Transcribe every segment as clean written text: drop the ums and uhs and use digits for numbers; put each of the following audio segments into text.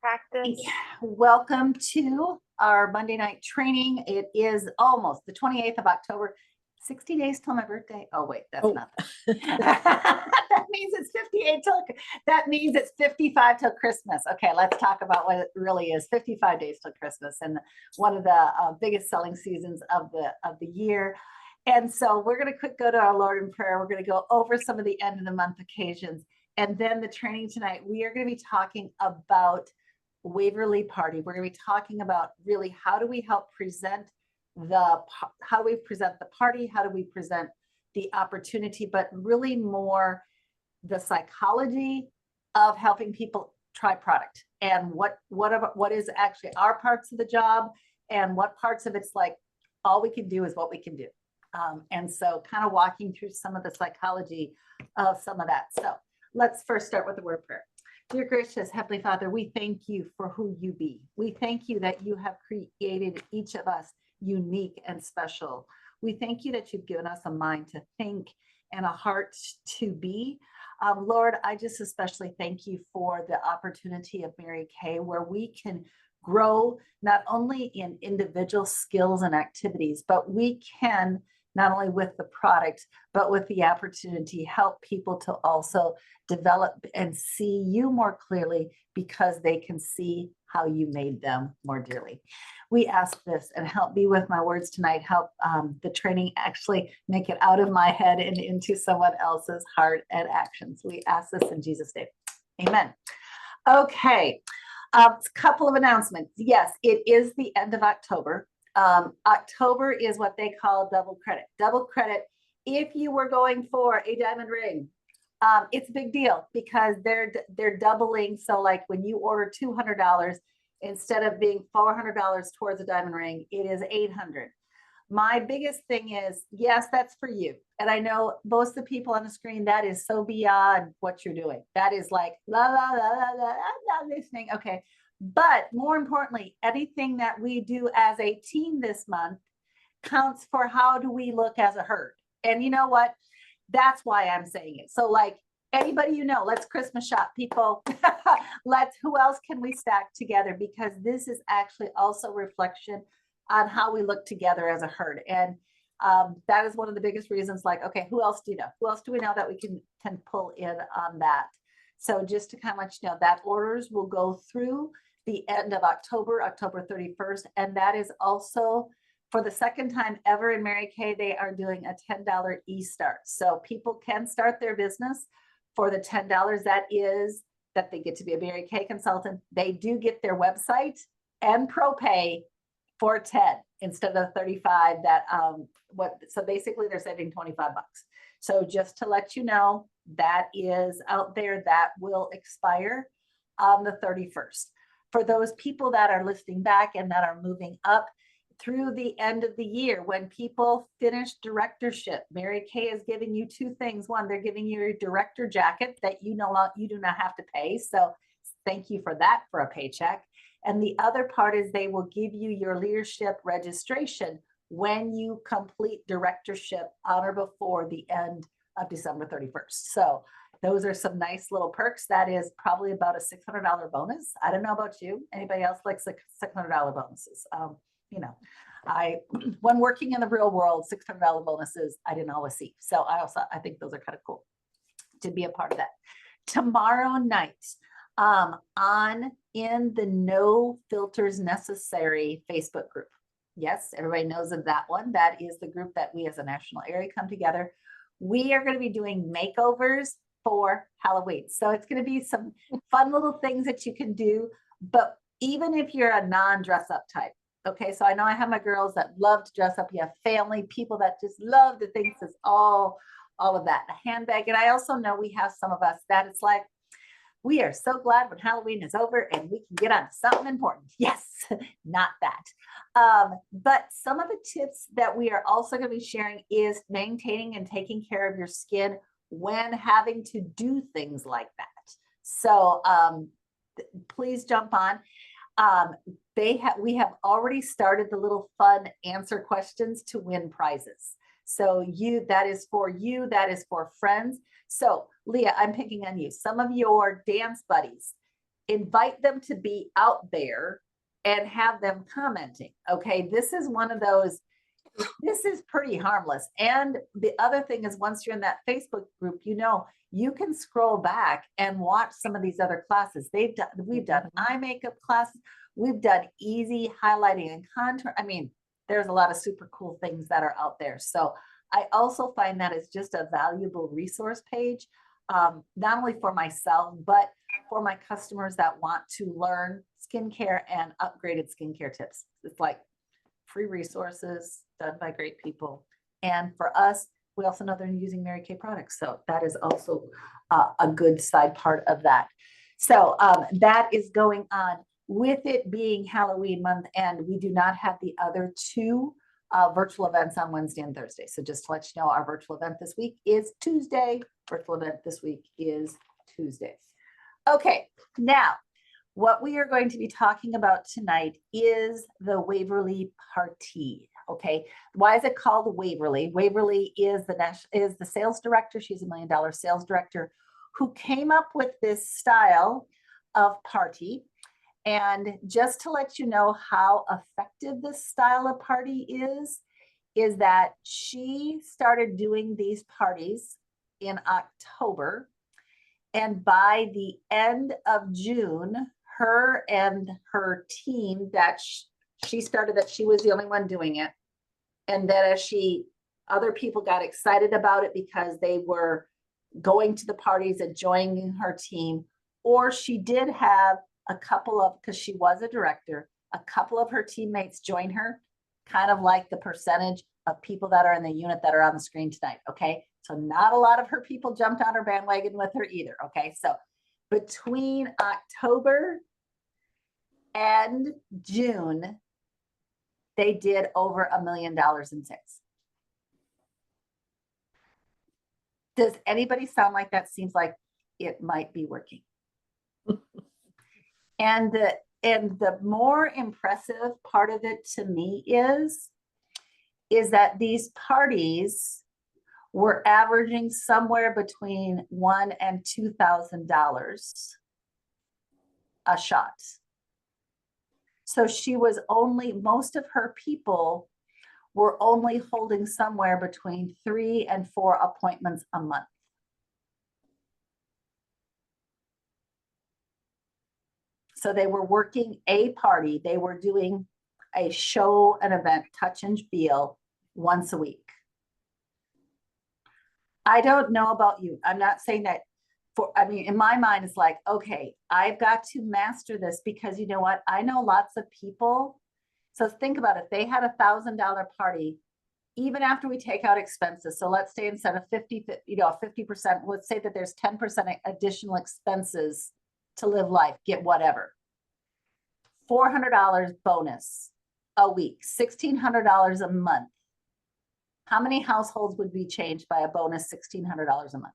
practice. Yeah. Welcome to our Monday night training. It is almost the 28th of October, 60 days till my birthday. Oh, wait, that's not that means it's 58 till that means it's 55 till Christmas. Okay, let's talk about what it really is. 55 days till Christmas, and one of the biggest selling seasons of the year. And so we're going to quick go to our Lord in prayer. We're going to go over some of the end of the month occasions. And then the training tonight, we are going to be talking about Waverly Party. We're going to be talking about really how do we help present how do we present the party? How do we present the opportunity? But really more the psychology of helping people try product and what is actually our parts of the job and what parts of it's like all we can do is what we can do. And so kind of walking through some of the psychology of some of that. So let's first start with the word of prayer. Dear gracious Heavenly Father, we thank you for who you be. We thank you that you have created each of us unique and special. We thank you that you've given us a mind to think and a heart to be. Lord, I just especially thank you for the opportunity of Mary Kay, where we can grow not only in individual skills and activities, but we can not only with the product, but with the opportunity, help people to also develop and see you more clearly because they can see how you made them more dearly. We ask this and help me with my words tonight, help the training actually make it out of my head and into someone else's heart and actions. We ask this in Jesus' name. Amen. Okay, a couple of announcements. Yes, it is the end of October. October is what they call double credit. Double credit, if you were going for a diamond ring, it's a big deal because they're doubling. So like when you order $200, instead of being $400 towards a diamond ring, it is $800. My biggest thing is, yes, that's for you. And I know most of the people on the screen, that is so beyond what you're doing. That is like, la, la, la, la, la, I'm not listening. Okay. But more importantly, anything that we do as a team this month counts for how do we look as a herd. And you know what? That's why I'm saying it. So like anybody you know, let's Christmas shop, people. Who else can we stack together? Because this is actually also reflection on how we look together as a herd. And that is one of the biggest reasons, like, okay, who else do you know? Who else do we know that we can pull in on that? So just to kind of let you know, that orders will go through the end of October, October 31st. And that is also for the second time ever in Mary Kay, they are doing a $10 e-start. So people can start their business for the $10. That is that they get to be a Mary Kay consultant. They do get their website and ProPay for 10 instead of 35 that so basically they're saving 25 bucks. So just to let you know, that is out there, that will expire on the 31st. For those people that are listening back and that are moving up through the end of the year, when people finish directorship, Mary Kay is giving you two things. One, they're giving you your director jacket that you do not have to pay. So thank you for that, for a paycheck. And the other part is they will give you your leadership registration when you complete directorship on or before the end of December 31st. So those are some nice little perks. That is probably about a $600 bonus. I don't know about you. Anybody else likes like $600 bonuses? When working in the real world, $600 bonuses, I didn't always see. So I think those are kind of cool to be a part of that. Tomorrow night, in the No Filters Necessary Facebook group. Yes, everybody knows of that one. That is the group that we as a national area come together. We are going to be doing makeovers for Halloween. So it's going to be some fun little things that you can do. But even if you're a non-dress up type, okay, so I know I have my girls that love to dress up. You have family, people that just love the things, is all of that, a handbag. And I also know we have some of us that it's like, we are so glad when Halloween is over and we can get on to something important. Yes, not that. But some of the tips that we are also going to be sharing is maintaining and taking care of your skin when having to do things like that. So please jump on. We have already started the little fun answer questions to win prizes. So that is for you, that is for friends. So Leah, I'm picking on you. Some of your dance buddies, invite them to be out there and have them commenting. Okay, this is one of those, this is pretty harmless. And the other thing is, once you're in that Facebook group, you know, you can scroll back and watch some of these other classes. We've done eye makeup classes, we've done easy highlighting and contour. I mean, there's a lot of super cool things that are out there. So I also find that it's just a valuable resource page, not only for myself, but for my customers that want to learn skincare and upgraded skincare tips. It's like free resources done by great people. And for us, we also know they're using Mary Kay products. So that is also a good side part of that. So that is going on. With it being Halloween month, and we do not have the other two virtual events on Wednesday and Thursday. So just to let you know, our virtual event this week is Tuesday. Virtual event this week is Tuesday. Okay, now what we are going to be talking about tonight is the Waverly Party. Okay, why is it called Waverly? Waverly is the sales director. She's $1 million sales director who came up with this style of party. And just to let you know how effective this style of party is that she started doing these parties in October. And by the end of June, her and her team that she started, that she was the only one doing it. And then as other people got excited about it because they were going to the parties and joining her team, or she did have a couple of, because she was a director, a couple of her teammates join her, kind of like the percentage of people that are in the unit that are on the screen tonight. Okay. So not a lot of her people jumped on her bandwagon with her either. Okay. So between October and June, they did over $1 million in sales. Does anybody sound like that seems like it might be working? And the more impressive part of it to me is that these parties were averaging somewhere between $1,000 and $2,000 a shot. So most of her people were only holding somewhere between 3 and 4 appointments a month. So they were working a party. They were doing a show, an event, touch and feel once a week. I don't know about you. I'm not saying that in my mind, it's like, okay, I've got to master this because you know what? I know lots of people. So think about it. They had $1,000 party, even after we take out expenses. So let's say instead of 50%, let's say that there's 10% additional expenses to live life, get whatever. $400 bonus a week, $1,600 a month. How many households would be changed by a bonus $1,600 a month?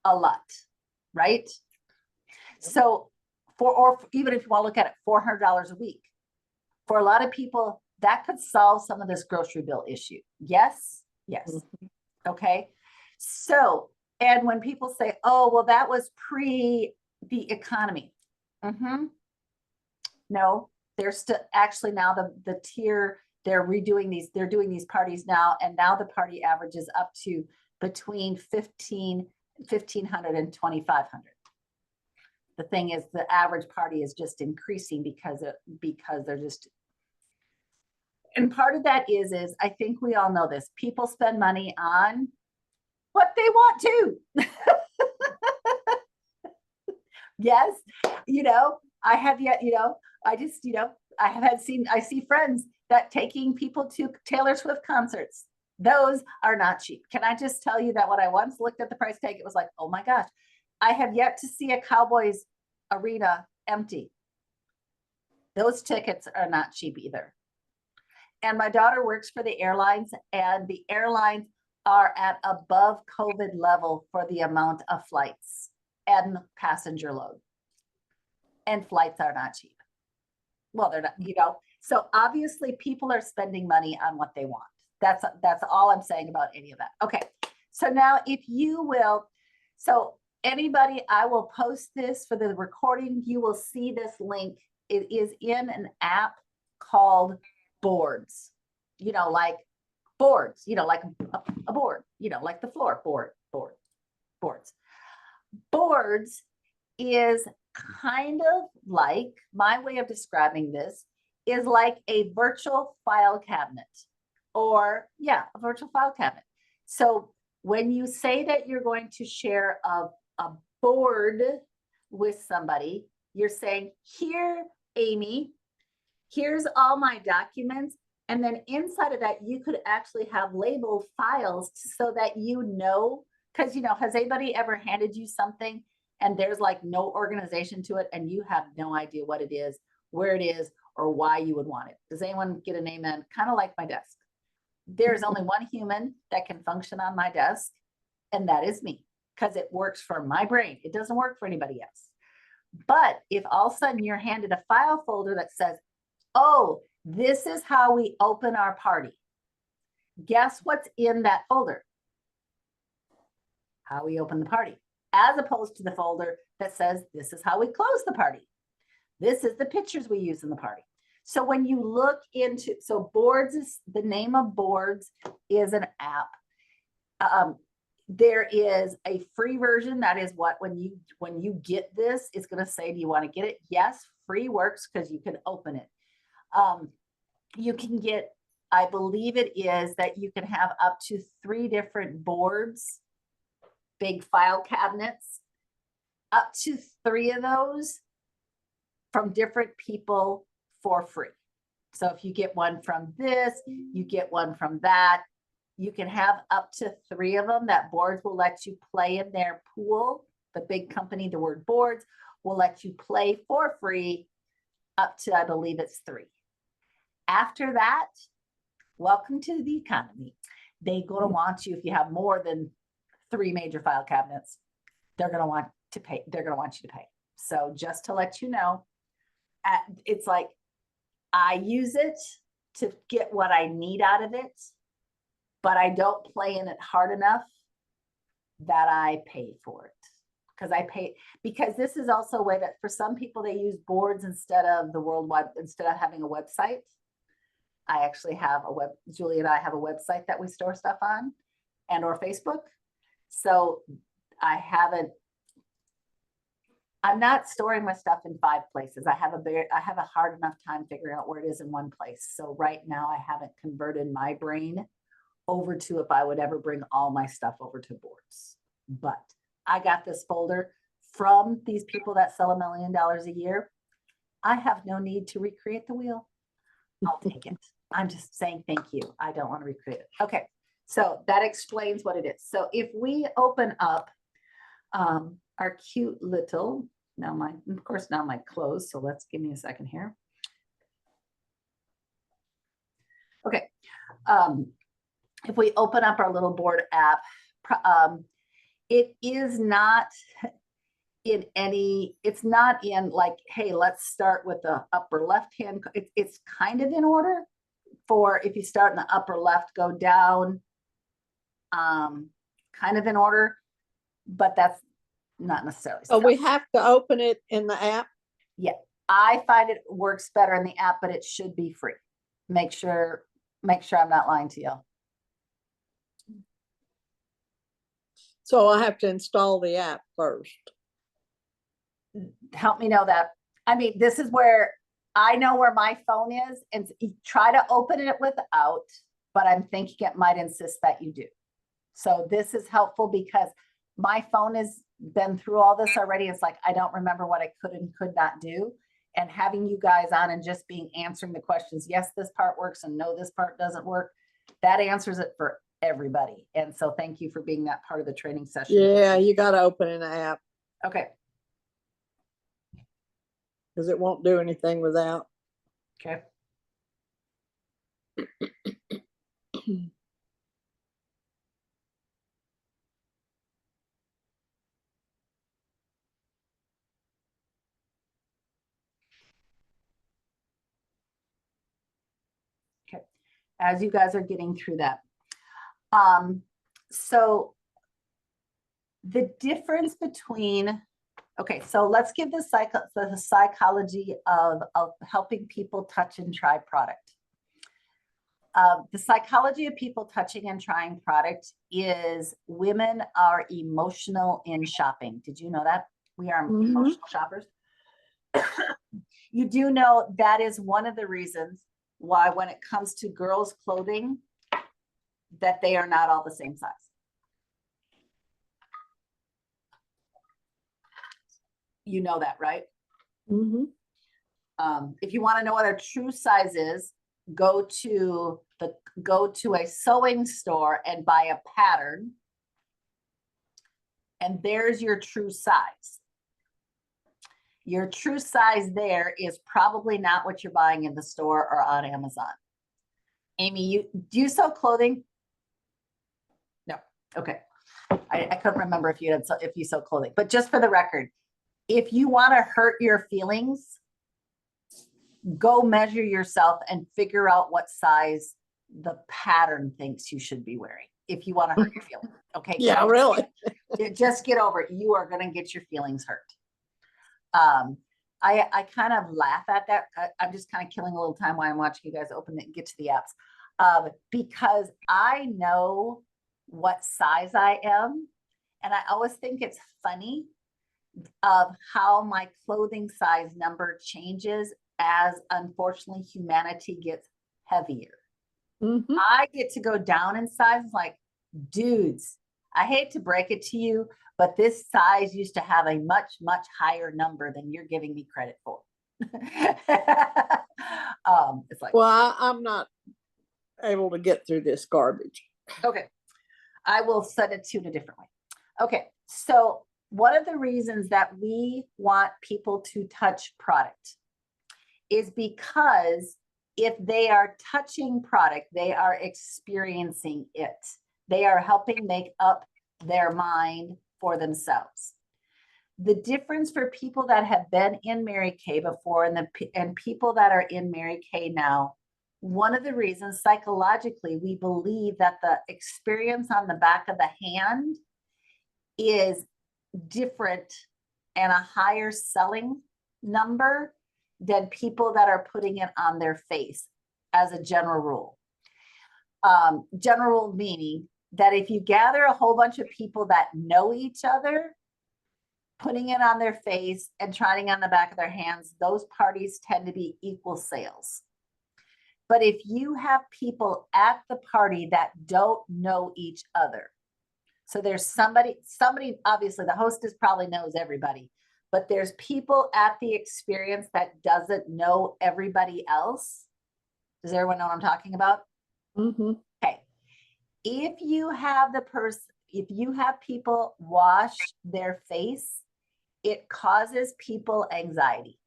A lot, right? So or even if you want to look at it, $400 a week. For a lot of people, that could solve some of this grocery bill issue. Yes, yes. Okay. So, and when people say, oh, well, that was pre the economy. No, they're still actually now the tier, they're redoing these, they're doing these parties now. And now the party average is up to between 1,500 and 2,500. The thing is, the average party is just increasing because they're just, and part of that is I think we all know this. People spend money on what they want to. Yes, I have yet, I see friends that taking people to Taylor Swift concerts. Those are not cheap. Can I just tell you that when I once looked at the price tag, it was like, oh my gosh, I have yet to see a Cowboys arena empty. Those tickets are not cheap either. And my daughter works for the airlines, and the airlines are at above COVID level for the amount of flights and passenger load. And flights are not cheap. Well, they're not, so obviously people are spending money on what they want. That's all I'm saying about any of that. Okay. So now if you will, so anybody, I will post this for the recording. You will see this link. It is in an app called Boards, like boards, like a board, like the floor boards. Boards is kind of like, my way of describing this is like a virtual file cabinet, or a virtual file cabinet. So when you say that you're going to share a board with somebody, you're saying, here, Amy, here's all my documents. And then inside of that, you could actually have labeled files so that because has anybody ever handed you something and there's like no organization to it and you have no idea what it is, where it is, or why you would want it? Does anyone get an amen? Kind of like my desk. There's only one human that can function on my desk, and that is me, because it works for my brain. It doesn't work for anybody else. But if all of a sudden you're handed a file folder that says, oh, this is how we open our party, guess what's in that folder? How we open the party, as opposed to the folder that says, this is how we close the party. This is the pictures we use in the party. So when you look into, Boards is the name of Boards, is an app. There is a free version. That is what, when you get this, it's going to say, do you want to get it? Yes, free works because you can open it. You can get, I believe it is that you can have up to 3 different boards, big file cabinets, up to 3 of those from different people for free. So if you get one from this, you get one from that. You can have up to 3 of them. That Boards will let you play in their pool. The big company, the word Boards, will let you play for free up to, I believe it's 3. After that, welcome to the economy. They're going to want you, if you have more than 3 major file cabinets, they're going to want to pay. They're going to want you to pay. So just to let you know, it's like, I use it to get what I need out of it, but I don't play in it hard enough that I pay for it. Because this is also a way that for some people, they use Boards instead of instead of having a website. I actually have Julie and I have a website that we store stuff on, and or Facebook. So I'm not storing my stuff in 5 places. I have a hard enough time figuring out where it is in one place. So right now I haven't converted my brain over to, if I would ever bring all my stuff over to Boards. But I got this folder from these people that sell $1 million a year. I have no need to recreate the wheel. I'll take it. I'm just saying thank you. I don't want to recreate it. Okay, so that explains what it is. So if we open up our cute little, of course now my clothes, so let's give me a second here. Okay, if we open up our little board app, it is not in it's not in like, hey, let's start with the upper left hand. It's kind of in order for, if you start in the upper left, go down, kind of in order, but that's not necessarily. So we have to open it in the app? Yeah, I find it works better in the app, but it should be free. Make sure I'm not lying to you. So I have to install the app first. Help me know that. I mean, this is where I know where my phone is, and try to open it without, but I'm thinking it might insist that you do. So this is helpful because my phone has been through all this already. It's like, I don't remember what I could and could not do. And having you guys on and just answering the questions, yes, this part works, and no, this part doesn't work, that answers it for everybody. And so thank you for being that part of the training session. Yeah, you got to open an app. Okay. Because it won't do anything without. Okay. Okay. As you guys are getting through that. So The difference between, okay, so let's give the psychology of helping people touch and try product. The psychology of people touching and trying product is women are emotional in shopping. Did you know that? We are emotional shoppers. You do know that is one of the reasons why when it comes to girls' clothing, that they are not all the same size. You know that, right? If you want to know what a true size is, go to a sewing store and buy a pattern, and there's your true size. Your true size there is probably not what you're buying in the store or on Amazon. Amy, do you sew clothing? No. Okay. I couldn't remember if you sew clothing, but just for the record, if you want to hurt your feelings, go measure yourself and figure out what size the pattern thinks you should be wearing if you want to hurt your feelings. Okay. Yeah, really. Just get over it. You are going to get your feelings hurt. I kind of laugh at that. I'm just kind of killing a little time while I'm watching you guys open it and get to the apps. Because I know what size I am. And I always think it's funny of how my clothing size number changes as, unfortunately, humanity gets heavier. I get to go down in size. Like, dudes, I hate to break it to you, but this size used to have a much, much higher number than you're giving me credit for. It's like, well, I'm not able to get through this garbage. Okay. I will send it to you in a different way. Okay. So one of the reasons that we want people to touch product is because if they are touching product, they are experiencing it. They are helping make up their mind for themselves. The difference for people that have been in Mary Kay before and people that are in Mary Kay now, one of the reasons psychologically we believe that the experience on the back of the hand is different and a higher selling number than people that are putting it on their face as a general rule. General rule meaning that if you gather a whole bunch of people that know each other, putting it on their face and trying on the back of their hands, those parties tend to be equal sales. But if you have people at the party that don't know each other, so there's somebody, obviously the hostess probably knows everybody, but there's people at the experience that doesn't know everybody else. Does everyone know what I'm talking about? Okay. If you have people wash their face, it causes people anxiety.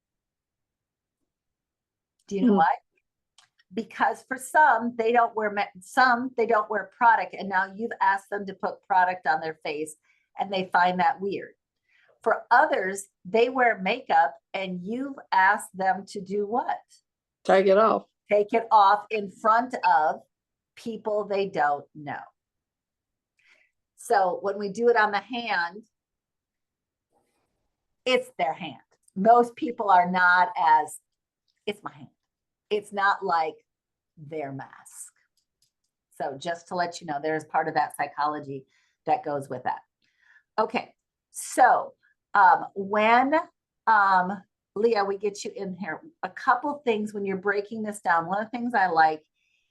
Do you know why? Because for some, they don't wear product, and now you've asked them to put product on their face and they find that weird. For others, they wear makeup and you've asked them to do what? Take it off. Take it off in front of people they don't know. So when we do it on the hand, it's their hand. Most people are not as, it's my hand. It's not like their mask. So just to let you know, there's part of that psychology that goes with that. Okay, so when Leah, we get you in here, a couple things when you're breaking this down. One of the things I like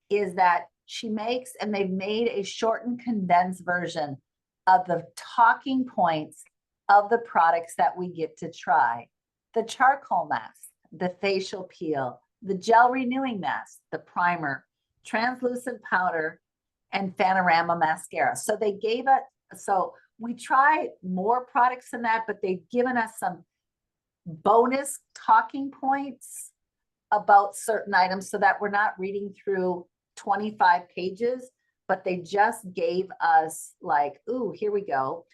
is that she makes, and they've made a shortened, condensed version of the talking points of the products that we get to try. The charcoal mask, the facial peel, the gel renewing mask, the primer, translucent powder, and Panorama mascara. So they gave it, so we try more products than that, but they've given us some bonus talking points about certain items so that we're not reading through 25 pages, but they just gave us like, ooh, here we go.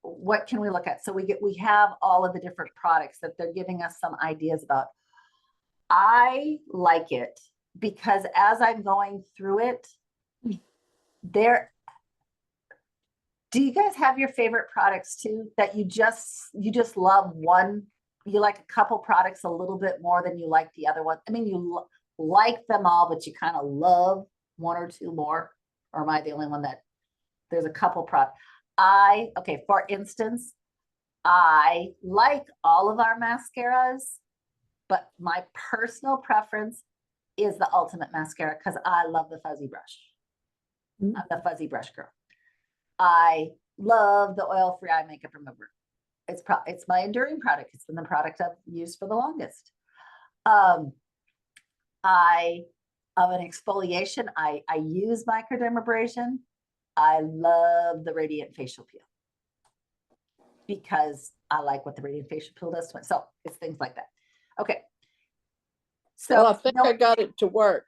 What can we look at? So we have all of the different products that they're giving us some ideas about. I like it because as I'm going through it, do Do you guys have your favorite products too, that you just love one? You like a couple products a little bit more than you like the other one? I mean, you like them all, but you kind of love one or two more? Or am I the only one that there's a couple products? Okay, for instance, I like all of our mascaras, but my personal preference is the Ultimate Mascara because I love the fuzzy brush. I'm the fuzzy brush girl. I love the oil-free eye makeup remover. It's my enduring product. It's been the product I've used for the longest. Of an exfoliation, I use microdermabrasion. I love the Radiant Facial Peel because I like what the Radiant Facial Peel does to it. So it's things like that. Okay. So well, I think I got it to work.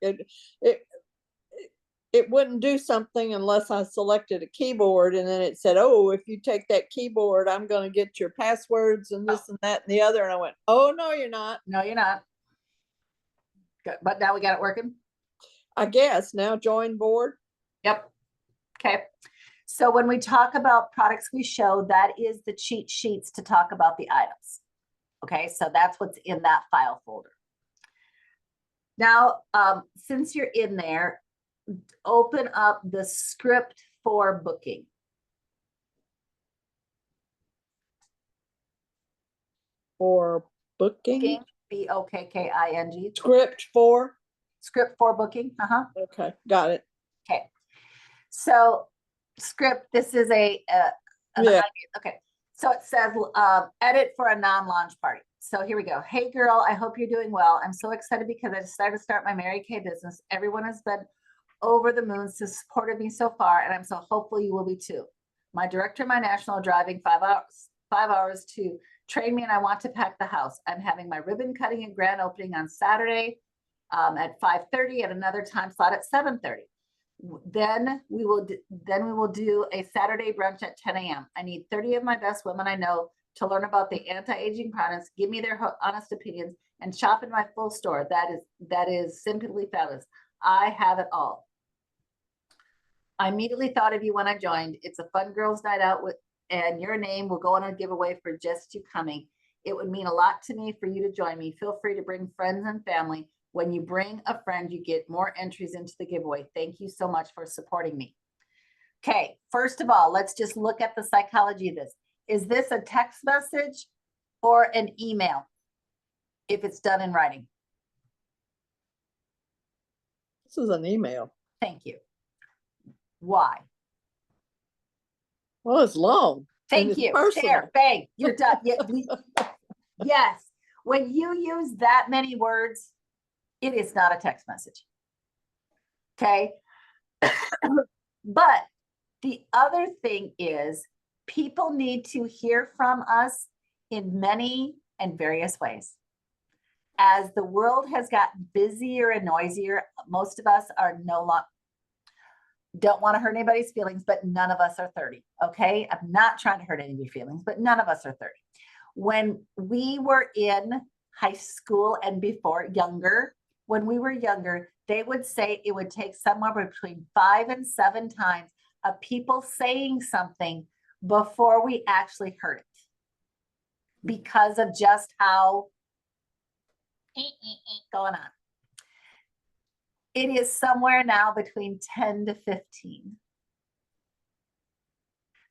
It wouldn't do something unless I selected a keyboard, and then it said, oh, if you take that keyboard, I'm going to get your passwords and this and that and the other. And I went, oh, no, you're not. No, you're not. Good. But now we got it working. I guess now join board. Yep. Okay. So when we talk about products we show, that is the cheat sheets to talk about the items. Okay. So that's what's in that file folder. Now, since you're in there, open up the script for booking. For booking? B-O-K-K-I-N-G. Script for? Script for booking. Okay, got it. Okay. So script, this is okay. So it says edit for a non-launch party. So here we go. Hey girl, I hope you're doing well. I'm so excited because I decided to start my Mary Kay business. Everyone has been over the moon to supported me so far, and I'm so hopeful you will be too. My director of my national driving 5 hours to train me, and I want to pack the house. I'm having my ribbon cutting and grand opening on Saturday at 5:30 at another time slot at 7:30. Then we will do a Saturday brunch at 10 a.m. I need 30 of my best women I know to learn about the anti-aging products, give me their honest opinions, and shop in my full store. That is simply fabulous. I have it all. I immediately thought of you when I joined. It's a fun girls' night out and your name will go on a giveaway for just you coming. It would mean a lot to me for you to join me. Feel free to bring friends and family. When you bring a friend, you get more entries into the giveaway. Thank you so much for supporting me. Okay, first of all, let's just look at the psychology of this. Is this a text message or an email if it's done in writing? This is an email. Thank you. Why? Well, it's long. Thank you. There, bang, you're done. Yes. When you use that many words, it is not a text message. Okay. But the other thing is people need to hear from us in many and various ways. As the world has gotten busier and noisier, most of us are don't want to hurt anybody's feelings, but none of us are 30. Okay. I'm not trying to hurt anybody's feelings, but none of us are 30. When we were in high school and before when we were younger, they would say it would take somewhere between 5 and 7 times of people saying something before we actually heard it because of just how going on. It is somewhere now between 10 to 15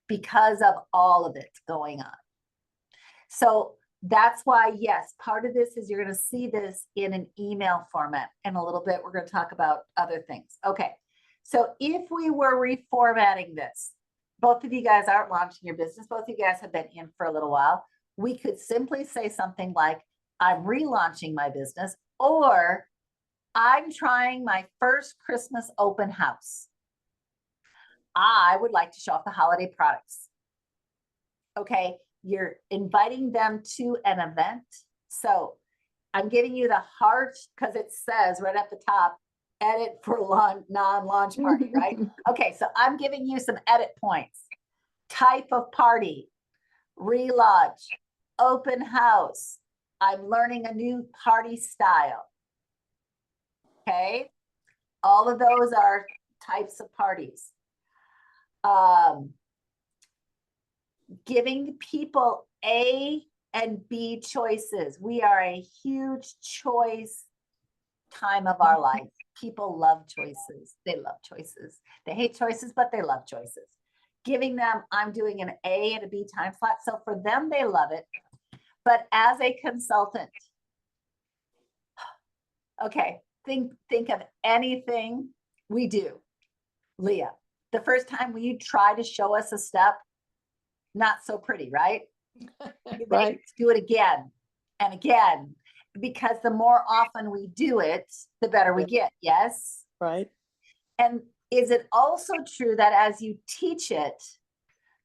because of all of it going on. So that's why, yes, part of this is you're going to see this in an email format. In a little bit, we're going to talk about other things. Okay. So if we were reformatting this, both of you guys aren't launching your business. Both of you guys have been in for a little while. We could simply say something like, I'm relaunching my business, or I'm trying my first Christmas open house. I would like to show off the holiday products. Okay. You're inviting them to an event. So I'm giving you the heart because it says right at the top, edit for non-launch party, right? Okay, so I'm giving you some edit points. Type of party, relaunch, open house. I'm learning a new party style. Okay, all of those are types of parties. giving people A and B choices. We are a huge choice time of our life. People love choices. They love choices. They hate choices, but they love choices. Giving them, I'm doing an A and a B time slot. So for them, they love it. But as a consultant, okay, think of anything we do. Leah, the first time you try to show us a step, not so pretty, right? Right. Do it again and again, because the more often we do it, the better we get. Yes. Right. And is it also true that as you teach it,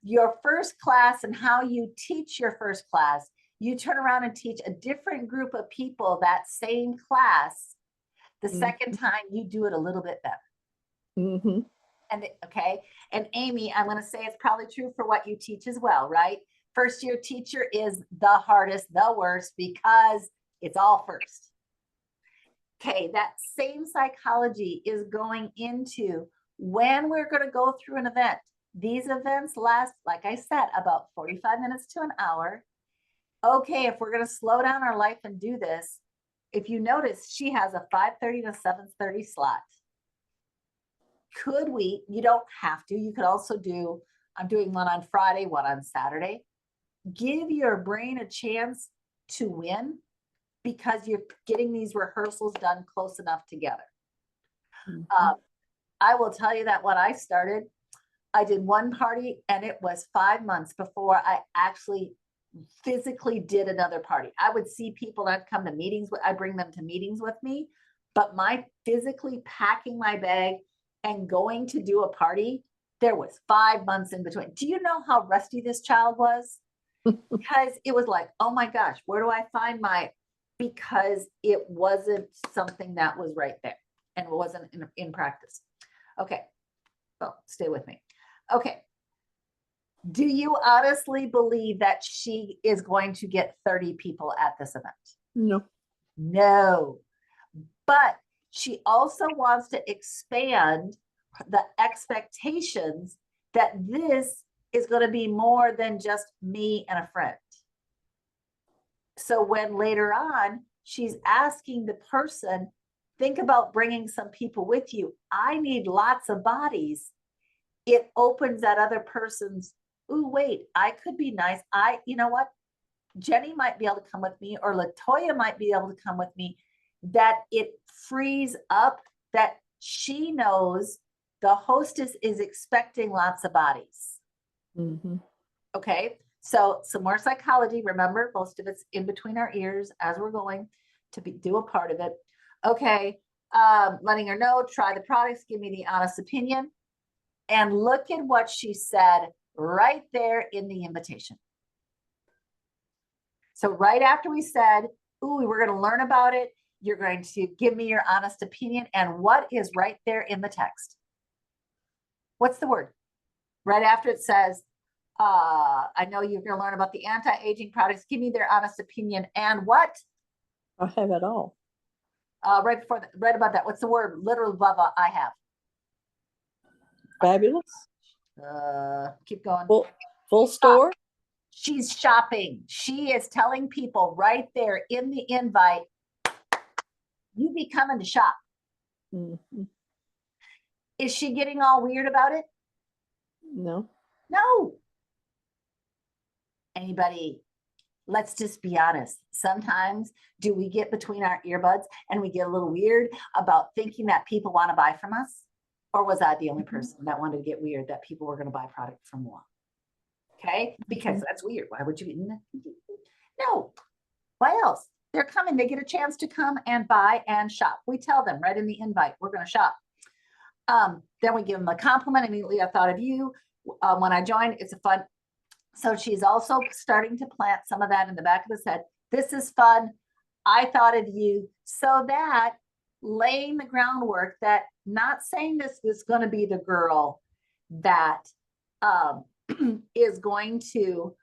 your first class and how you teach your first class, you turn around and teach a different group of people that same class the second time you do it a little bit better? Mm-hmm. And okay. And Amy, I'm going to say it's probably true for what you teach as well, right? First year teacher is the hardest, the worst, because it's all first. Okay, that same psychology is going into when we're going to go through an event. These events last, like I said, about 45 minutes to an hour. Okay, if we're going to slow down our life and do this, if you notice, she has a 5:30 to 7:30 slot. Could we, you don't have to, you could also do, I'm doing one on Friday, one on Saturday. Give your brain a chance to win because you're getting these rehearsals done close enough together. I will tell you that when I started, I did one party and it was 5 months before I actually physically did another party. I would see people that come to meetings, I bring them to meetings with me, but my physically packing my bag and going to do a party, there was 5 months in between. Do you know how rusty this child was? Because it was like, oh my gosh, where do I find because it wasn't something that was right there and it wasn't in practice. Okay, well, stay with me. Okay, do you honestly believe that she is going to get 30 people at this event? No. No, but she also wants to expand the expectations that this is going to be more than just me and a friend. So when later on, she's asking the person, think about bringing some people with you. I need lots of bodies. It opens that other person's, ooh, wait, I could be nice. You know what? Jenny might be able to come with me, or Latoya might be able to come with me. That it frees up that she knows the hostess is expecting lots of bodies. Mm-hmm. Okay, so some more psychology. Remember, most of it's in between our ears as we're going to do a part of it. Okay, letting her know, try the products, give me the honest opinion. And look at what she said right there in the invitation. So right after we said, ooh, we're going to learn about it, you're going to give me your honest opinion. And what is right there in the text? What's the word? Right after it says, I know you're going to learn about the anti-aging products. Give me their honest opinion. And what? I have it all. Right before that, right about that. What's the word? Literally above I have. Fabulous. Keep going. Full store. She's shopping. She is telling people right there in the invite, you be coming to shop. Mm-hmm. Is she getting all weird about it? No. No. Anybody? Let's just be honest. Sometimes do we get between our earbuds and we get a little weird about thinking that people want to buy from us? Or was I the only person that wanted to get weird that people were going to buy product from one? Okay, because that's weird. Why would you? No. Why else? They're coming. They get a chance to come and buy and shop. We tell them right in the invite, we're going to shop. Then we give them a compliment. Immediately, I thought of you when I joined. It's a fun. So she's also starting to plant some of that in the back of his head. This is fun. I thought of you. So that laying the groundwork, that not saying this is going to be the girl that is going to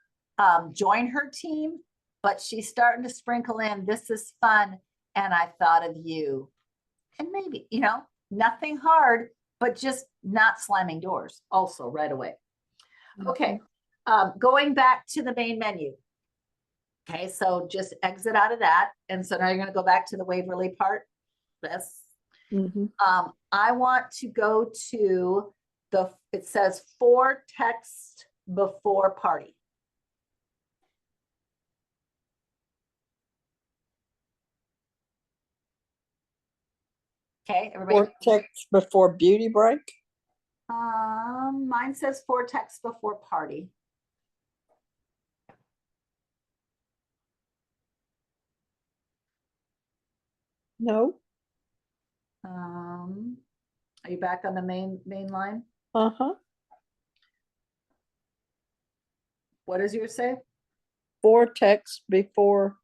join her team, but she's starting to sprinkle in, this is fun, and I thought of you. And maybe, nothing hard, but just not slamming doors also right away. Okay. Going back to the main menu. Okay, so just exit out of that. And so now you're gonna go back to the Waverly part. This. Mhm. I want to go to it says for text before party. Okay, everybody. Or text before beauty break. Mine says for text before party. No. Are you back on the main line? Uh-huh. What does yours say? For text before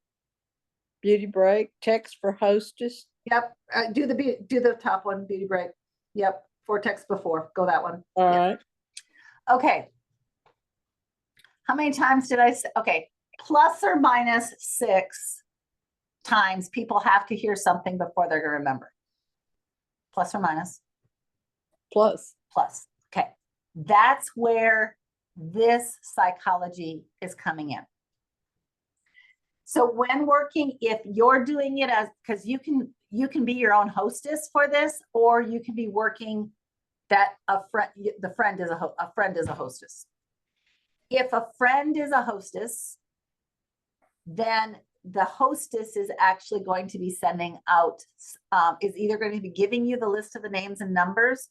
beauty break, text for hostess. Yep, do the top one, beauty break. Yep, for text before, go that one. All Yep. right. Okay. How many times did I say? Okay, plus or minus 6 times people have to hear something before they're gonna remember. Plus or minus? Plus. Plus. Okay, that's where this psychology is coming in. So when working, if you're doing it as, because you can be your own hostess for this, or you can be working that a friend is a hostess. If a friend is a hostess, then the hostess is actually going to be sending out, is either going to be giving you the list of the names and numbers,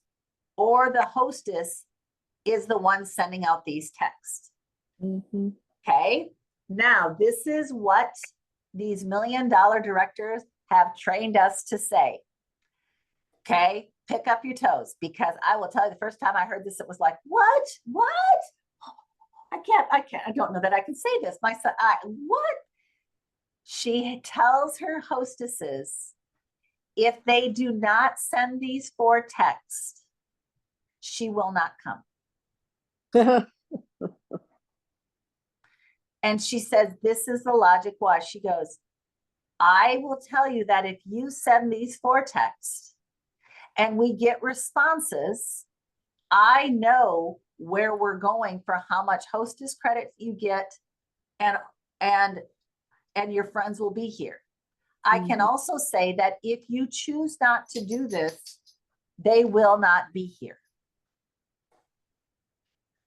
or the hostess is the one sending out these texts. Mm-hmm. Okay. Now, this is what these $1 million directors have trained us to say. Okay. Pick up your toes, because I will tell you, the first time I heard this, it was like, what? I don't know that I can say this. My son, what? She tells her hostesses, if they do not send these 4 texts, she will not come. And she says, this is the logic why. She goes, I will tell you that if you send these 4 texts and we get responses, I know where we're going for how much hostess credit you get, and your friends will be here. I can also say that if you choose not to do this, they will not be here.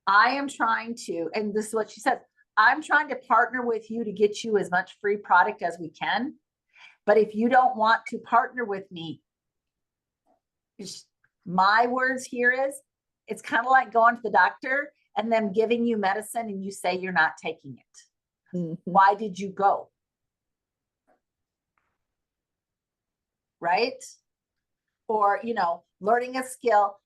I am trying to, and this is what she said, I'm trying to partner with you to get you as much free product as we can. But if you don't want to partner with me, my words here is, it's kind of like going to the doctor and them giving you medicine and you say you're not taking it. Mm-hmm. Why did you go? Right? Or, learning a skill,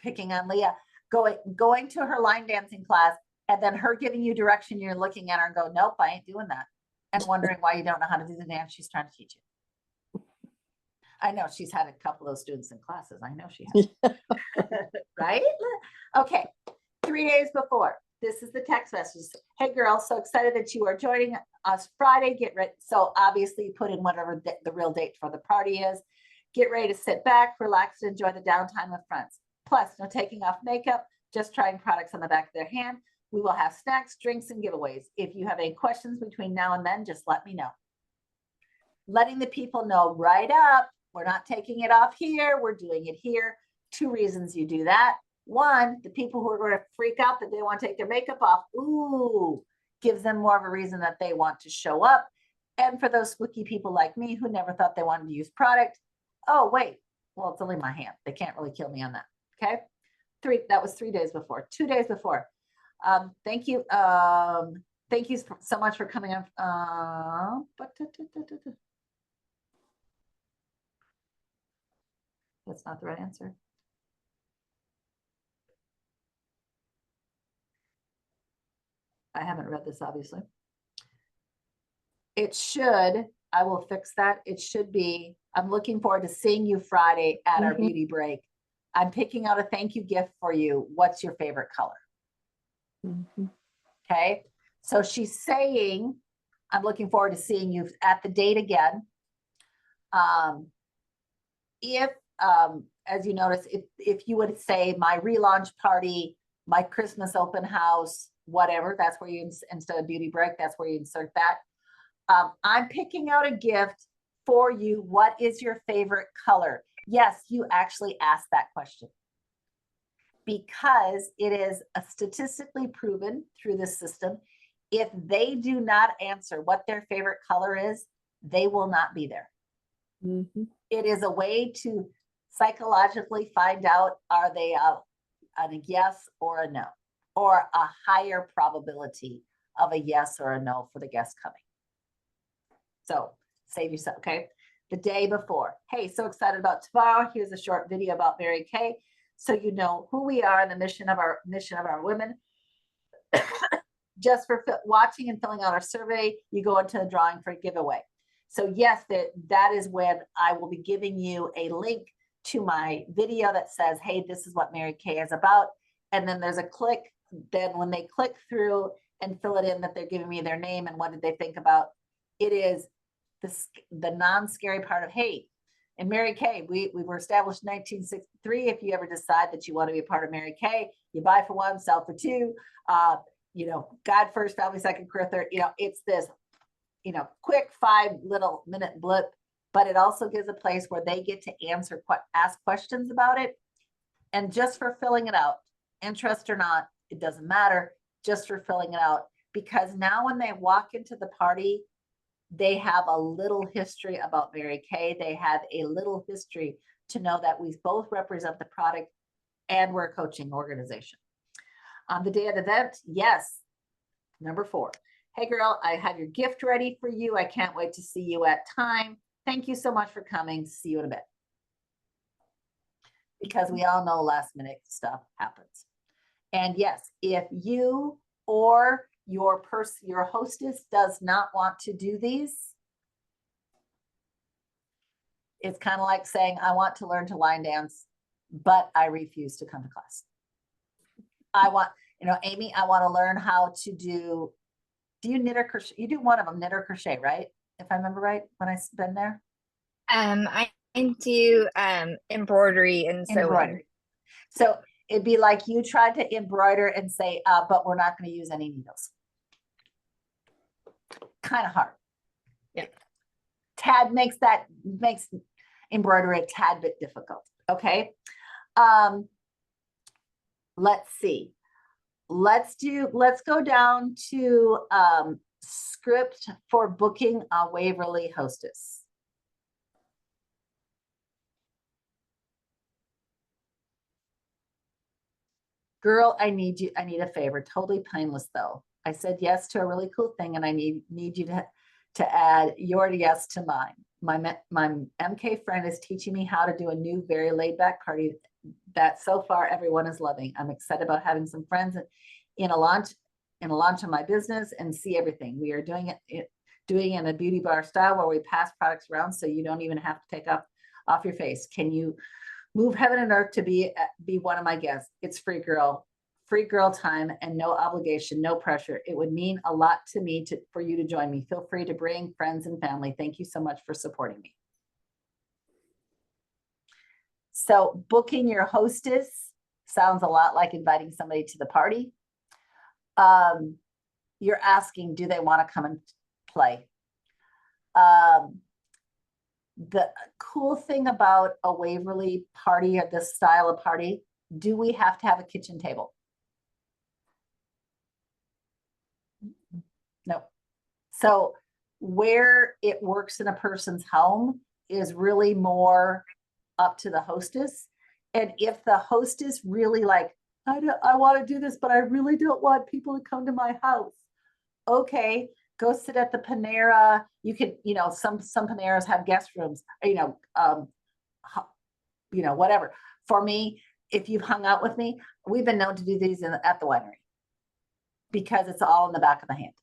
picking on Leah, going to her line dancing class, and then her giving you direction, you're looking at her and go, nope, I ain't doing that. And wondering why you don't know how to do the dance she's trying to teach you. I know she's had a couple of those students in classes. I know she has. Right? Okay. 3 days before. This is the text message. Hey girls, so excited that you are joining us Friday. Get ready. So obviously put in whatever the real date for the party is. Get ready to sit back, relax, and enjoy the downtime with friends. Plus, no taking off makeup, just trying products on the back of their hand. We will have snacks, drinks, and giveaways. If you have any questions between now and then, just let me know. Letting the people know right up, we're not taking it off here, we're doing it here. 2 reasons you do that. 1, the people who are going to freak out that they want to take their makeup off, gives them more of a reason that they want to show up. And for those spooky people like me who never thought they wanted to use product, oh, wait, well, it's only my hand. They can't really kill me on that. Okay. That was 3 days before. 2 days before. Thank you. Thank you so much for coming on. That's not the right answer. I haven't read this, obviously. It should, I will fix that. It should be, I'm looking forward to seeing you Friday at our beauty break. I'm picking out a thank you gift for you. What's your favorite color? Okay. So she's saying, I'm looking forward to seeing you at the date again. As you notice, if you would say my relaunch party, my Christmas open house, whatever. That's where you, instead of beauty break, that's where you insert that. I'm picking out a gift for you. What is your favorite color? Yes, you actually asked that question because it is statistically proven through this system. If they do not answer what their favorite color is, they will not be there. Mm-hmm. It is a way to psychologically find out, are they a yes or a no, or a higher probability of a yes or a no for the guest coming. So save yourself, okay? The day before, hey, so excited about tomorrow. Here's a short video about Mary Kay, so you know who we are and the mission of our women. Just for watching and filling out our survey, you go into the drawing for a giveaway. So yes, that is when I will be giving you a link to my video that says, hey, this is what Mary Kay is about. And then there's a click. Then when they click through and fill it in that they're giving me their name and what did they think about, it is the non-scary part of, hey, and Mary Kay, we were established in 1963. If you ever decide that you want to be a part of Mary Kay, you buy for one, sell for two, you know, God first, family second, career third, you know, it's this, you know, quick 5-minute blip, but it also gives a place where they get to ask questions about it. And just for filling it out, interest or not, it doesn't matter, just for filling it out, because now when they walk into the party, they have a little history about Mary Kay. They have a little history to know that we both represent the product and we're a coaching organization. On the day of the event, yes, number 4. Hey girl, I have your gift ready for you. I can't wait to see you at time. Thank you so much for coming. See you in a bit. Because we all know last minute stuff happens. And yes, if you or your hostess does not want to do these, it's kind of like saying, I want to learn to line dance, but I refuse to come to class. I want, you know, Amy, I want to learn how to do you knit or crochet? You do one of them, knit or crochet, right? If I remember right, when I've been there. I do embroidery and sewing. Embroidery. So it'd be like you tried to embroider and say, but we're not going to use any needles. Kind of hard. Yeah. Tad makes embroidery a tad bit difficult. Okay. Let's see. Let's go down to script for booking a Waverly hostess. Girl, I need a favor. Totally painless though. I said yes to a really cool thing and I need you to add your yes to mine. My MK friend is teaching me how to do a new, very laid back party that so far everyone is loving. I'm excited about having some friends in a launch of my business and see everything. We are doing it in a beauty bar style where we pass products around so you don't even have to take off your face. Can you move heaven and earth to be one of my guests? It's free girl time and no obligation, no pressure. It would mean a lot to me for you to join me. Feel free to bring friends and family. Thank you so much for supporting me. So booking your hostess sounds a lot like inviting somebody to the party. You're asking, do they want to come and play? The cool thing about a Waverly party or this style of party, do we have to have a kitchen table? No. So where it works in a person's home is really more up to the hostess. And if the hostess really like, I want to do this, but I really don't want people to come to my house. Okay, go sit at the Panera. You could, you know, some Paneras have guest rooms, whatever. For me, if you've hung out with me, we've been known to do these at the winery because it's all in the back of the hand.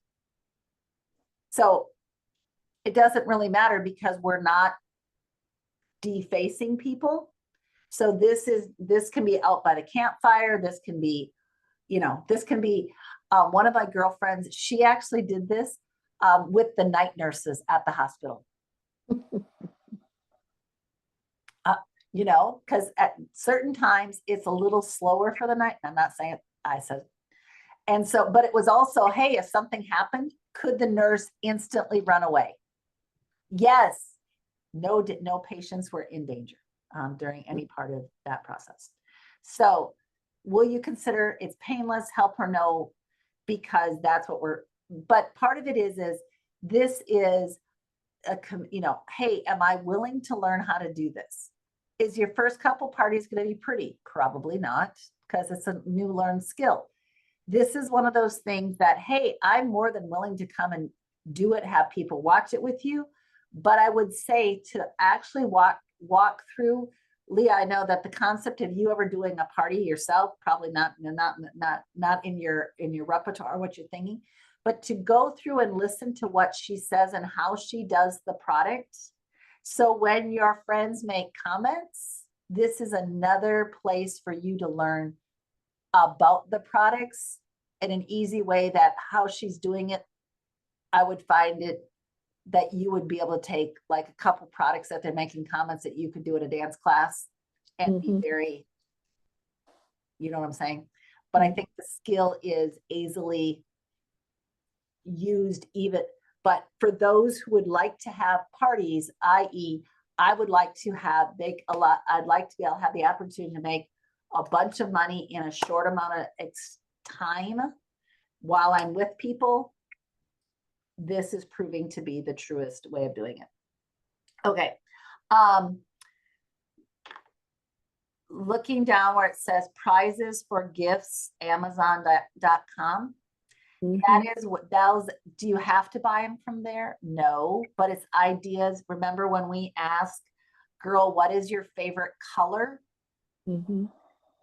So it doesn't really matter because we're not defacing people. So this can be out by the campfire. This can be, one of my girlfriends, she actually did this with the night nurses at the hospital. Because at certain times it's a little slower for the night. I'm not saying I said, and so, but it was also, hey, if something happened, could the nurse instantly run away? Yes. No, no patients were in danger during any part of that process. So will you consider it's painless, help her know, because that's what but part of it is this is you know, hey, am I willing to learn how to do this? Is your first couple parties going to be pretty? Probably not, because it's a new learned skill. This is one of those things that, hey, I'm more than willing to come and do it, have people watch it with you. But I would say to actually walk through, Leah, I know that the concept of you ever doing a party yourself, probably not in your repertoire, what you're thinking, but to go through and listen to what she says and how she does the product. So when your friends make comments, this is another place for you to learn about the products in an easy way, that how she's doing it. I would find it that you would be able to take like a couple products that they're making comments that you could do at a dance class and be very, you know what I'm saying? But I think the skill is easily used even, but for those who would like to have parties, i.e. I would like to make a lot, I'd like to be able to have the opportunity to make a bunch of money in a short amount of time while I'm with people. This is proving to be the truest way of doing it. Okay. Looking down where it says prizes for gifts, Amazon.com. That is what those, do you have to buy them from there? No, but it's ideas. Remember when we asked, girl, what is your favorite color?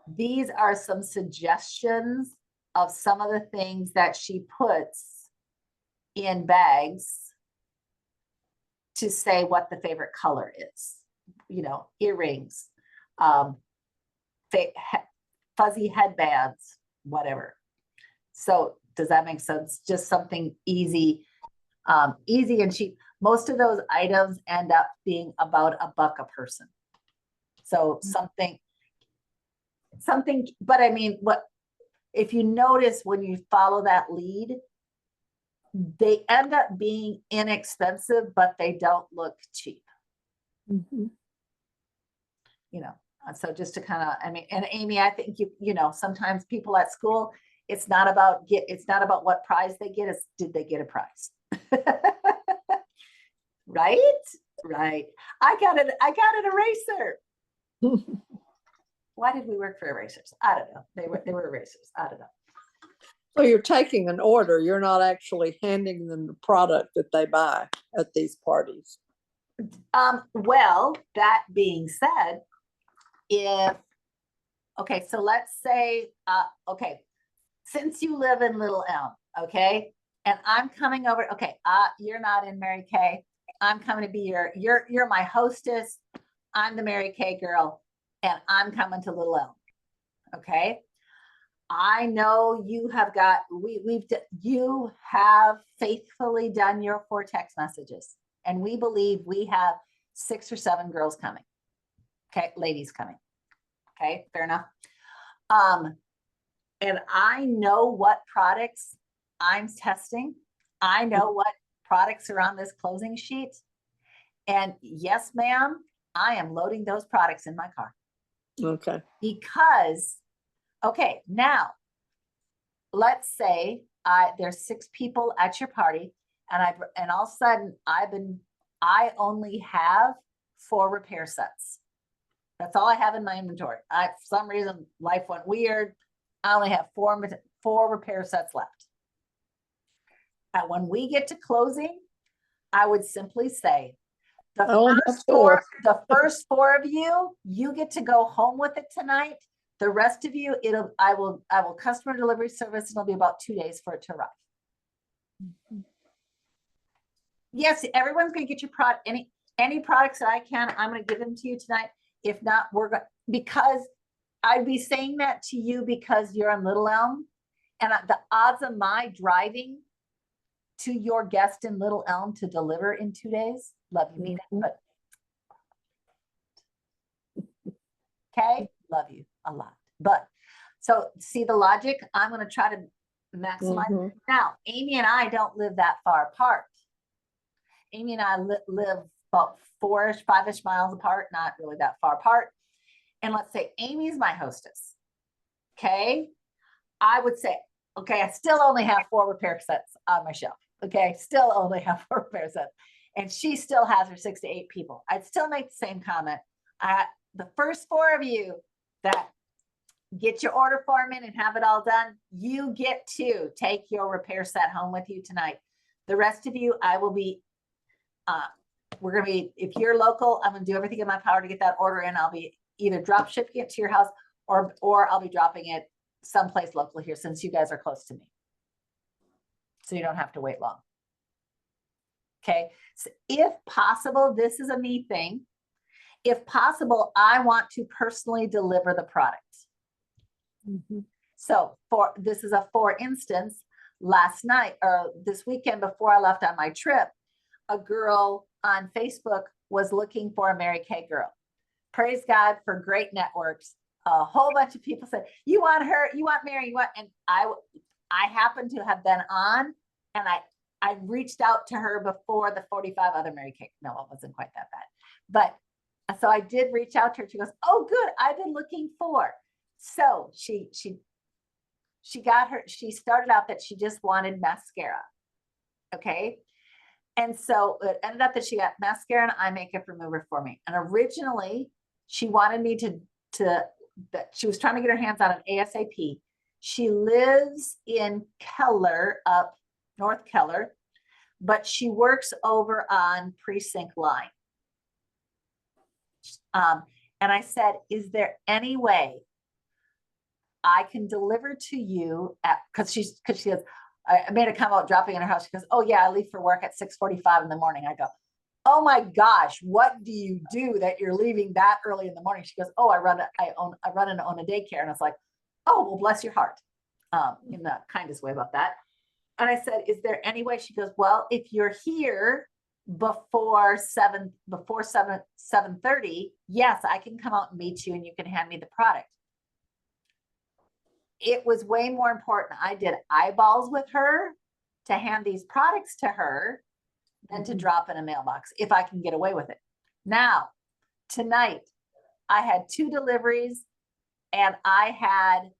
These are some suggestions of some of the things that she puts in bags to say what the favorite color is. You know, earrings, fuzzy headbands, whatever. So does that make sense? Just something easy, easy and cheap. Most of those items end up being about $1 a person. So something, but I mean, what, if you notice when you follow that lead, they end up being inexpensive, but they don't look cheap. You know, so just to kind of, I mean, and Amy, I think you know, sometimes people at school, it's not about what prize they get, it's did they get a prize? Right? Right. I got an eraser. Why did we work for erasers? I don't know. They were erasers. I don't know. So you're taking an order. You're not actually handing them the product that they buy at these parties. Well, that being said, okay, so let's say, okay, since you live in Little Elm, okay, and I'm coming over, okay, you're not in Mary Kay. I'm coming to be you're my hostess. I'm the Mary Kay girl, and I'm coming to Little Elm, okay? I know you have got, you have faithfully done your 4 text messages, and we believe we have 6 or 7 girls coming. Okay, ladies coming. Okay, fair enough. And I know what products I'm testing. I know what products are on this closing sheet. And yes, ma'am, I am loading those products in my car. Okay. Because okay, now let's say there's 6 people at your party, and all of a sudden I only have 4 repair sets. That's all I have in my inventory. For some reason life went weird. I only have 4 repair sets left. And when we get to closing, I would simply say the first 4 of you get to go home with it tonight. The rest of you, I will customer delivery service, and it'll be about 2 days for it to arrive. Yes, everyone's going to get your product. Any products that I can, I'm going to give them to you tonight. If not, we're going, because I'd be saying that to you because you're in Little Elm, and the odds of my driving to your guest in Little Elm to deliver in 2 days, love you, mean it, but okay, love you a lot. But So see the logic? I'm going to try to maximize. Mhm. Now, Amy and I don't live that far apart. Amy and I live about 4-ish, 5-ish miles apart, not really that far apart. And let's say Amy's my hostess. Okay. I would say, okay, I still only have 4 repair sets on my shelf. Okay. Still only have 4 repair sets. And she still has her 6 to 8 people. I'd still make the same comment. The first 4 of you that get your order form in and have it all done, you get to take your repair set home with you tonight. The rest of you, I will be, we're going to be, if you're local, I'm going to do everything in my power to get that order in. I'll be either drop shipping it to your house or I'll be dropping it someplace local here since you guys are close to me. So you don't have to wait long. Okay. So if possible, this is a me thing. If possible, I want to personally deliver the product. Mhm. So this is for instance, last night or this weekend before I left on my trip, a girl on Facebook was looking for a Mary Kay girl. Praise God for great networks. A whole bunch of people said, you want her, you want Mary, you want, and I happened to have been on and I reached out to her before the 45 other Mary Kay. No, it wasn't quite that bad. But so I did reach out to her. She goes, oh, good. I've been looking for. So she started out that she just wanted mascara. Okay. And so it ended up that she got mascara and eye makeup remover for me. And originally she wanted me that she was trying to get her hands on an ASAP. She lives in Keller, up North Keller, but she works over on Precinct Line. And I said, is there any way I can deliver to you because she goes, I made a comment about dropping in her house. She goes, oh yeah, I leave for work at 6:45 in the morning. I go, oh my gosh, what do you do that you're leaving that early in the morning? She goes, oh, I run and own a daycare. And I was like, oh, well, bless your heart. In the kindest way about that. And I said, is there any way? She goes, well, if you're here before 7:30, yes, I can come out and meet you and you can hand me the product. It was way more important. I did eyeballs with her to hand these products to her than to drop in a mailbox if I can get away with it. Now, tonight, I had 2 deliveries and I had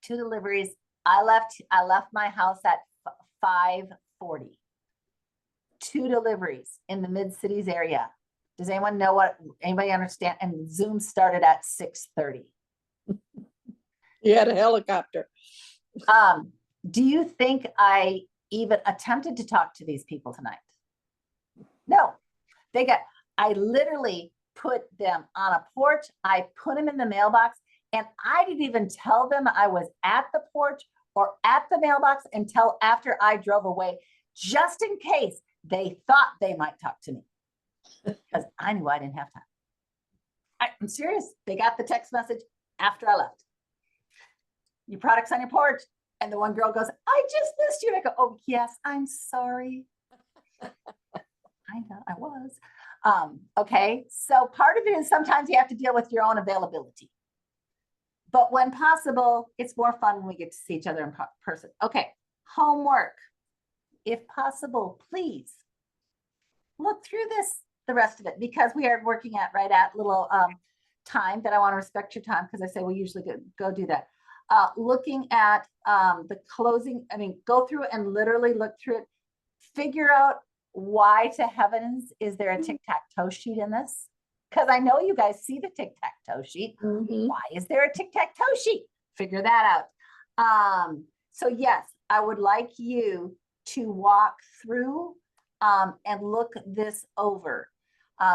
2 deliveries. I left my house at 5:40. 2 deliveries in the mid-cities area. Does anyone know anybody understand? And Zoom started at 6:30. You had a helicopter. Do you think I even attempted to talk to these people tonight? No, I literally put them on a porch. I put them in the mailbox and I didn't even tell them I was at the porch or at the mailbox until after I drove away, just in case they thought they might talk to me because I knew I didn't have time. I'm serious. They got the text message after I left. Your product's on your porch. And the one girl goes, I just missed you. And I go, oh, yes, I'm sorry. I know I was. Okay. So part of it is sometimes you have to deal with your own availability. But when possible, it's more fun when we get to see each other in person. Okay. Homework. If possible, please look through the rest of it, because we are working right at little time that I want to respect your time because I say we usually go do that. Looking at the closing, go through and literally look through it, figure out why to heavens is there a tic-tac-toe sheet in this? Because I know you guys see the tic-tac-toe sheet. Mhm. Why is there a tic-tac-toe sheet? Figure that out. So yes, I would like you to walk through and look this over.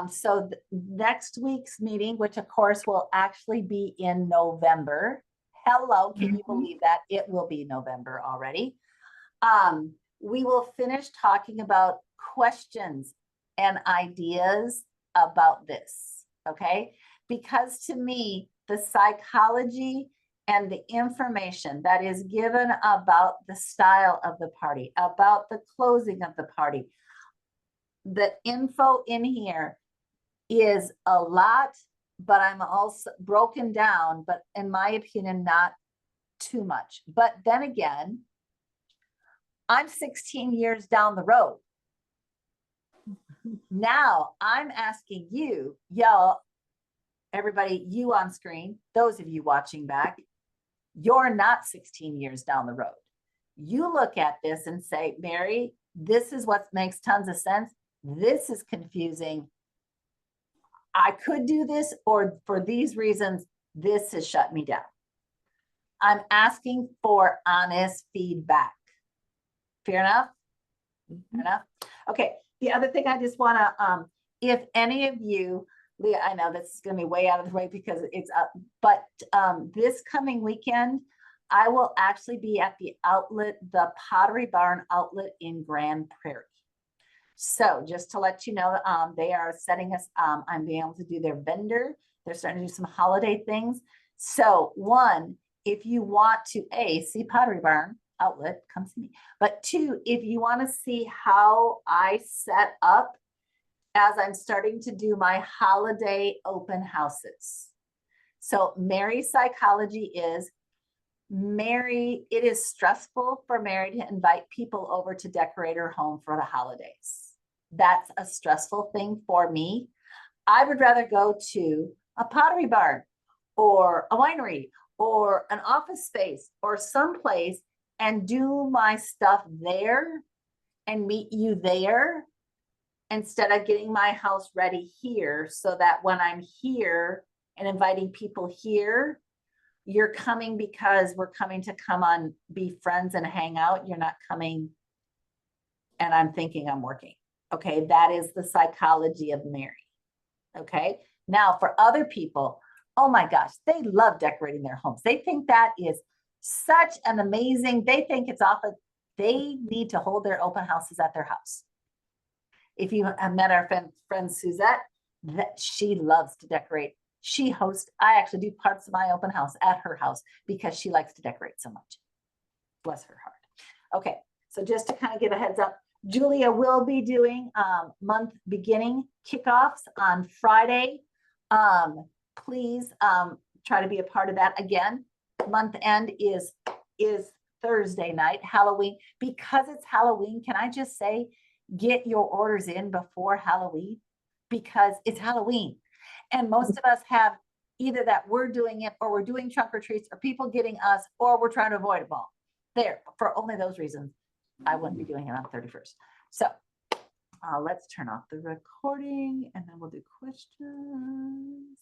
So next week's meeting, which of course will actually be in November. Hello, can you believe that? It will be November already. We will finish talking about questions and ideas about this, okay? Because to me, the psychology and the information that is given about the style of the party, about the closing of the party, the info in here is a lot but I'm also broken down, but in my opinion, not too much. But then again, I'm 16 years down the road. Now I'm asking you, y'all, everybody, you on screen, those of you watching back, you're not 16 years down the road. You look at this and say, Mary, this is what makes tons of sense. This is confusing. I could do this, or for these reasons, this has shut me down. I'm asking for honest feedback. Fair enough? Fair enough? Okay. The other thing I just want to, if any of you, Leah, I know this is going to be way out of the way because it's up, but this coming weekend, I will actually be at the outlet, the Pottery Barn outlet in Grand Prairie. So just to let you know, they are setting us, I'm being able to do their vendor. They're starting to do some holiday things. So one, if you want to see Pottery Barn outlet, come see me. But two, if you want to see how I set up as I'm starting to do my holiday open houses. So Mary's psychology is, Mary, it is stressful for Mary to invite people over to decorate her home for the holidays. That's a stressful thing for me. I would rather go to a pottery barn or a winery or an office space or someplace and do my stuff there and meet you there instead of getting my house ready here, so that when I'm here and inviting people here, you're coming because we're coming to come on, be friends and hang out. You're not coming and I'm thinking I'm working. Okay, that is the psychology of Mary. Okay, now for other people, oh my gosh, they love decorating their homes. They think that is such an amazing, they think it's often, they need to hold their open houses at their house. If you have met our friend Suzette, that she loves to decorate. She hosts, I actually do parts of my open house at her house because she likes to decorate so much. Bless her heart. Okay, so just to kind of give a heads up, Julia will be doing month beginning kickoffs on Friday. Please try to be a part of that. Again, month end is Thursday night, Halloween. Because it's Halloween, can I just say, get your orders in before Halloween, because it's Halloween. And most of us have either that we're doing it, or we're doing trunk or treats, or people getting us, or we're trying to avoid a ball. There, for only those reasons, I wouldn't be doing it on 31st. So let's turn off the recording and then we'll do questions.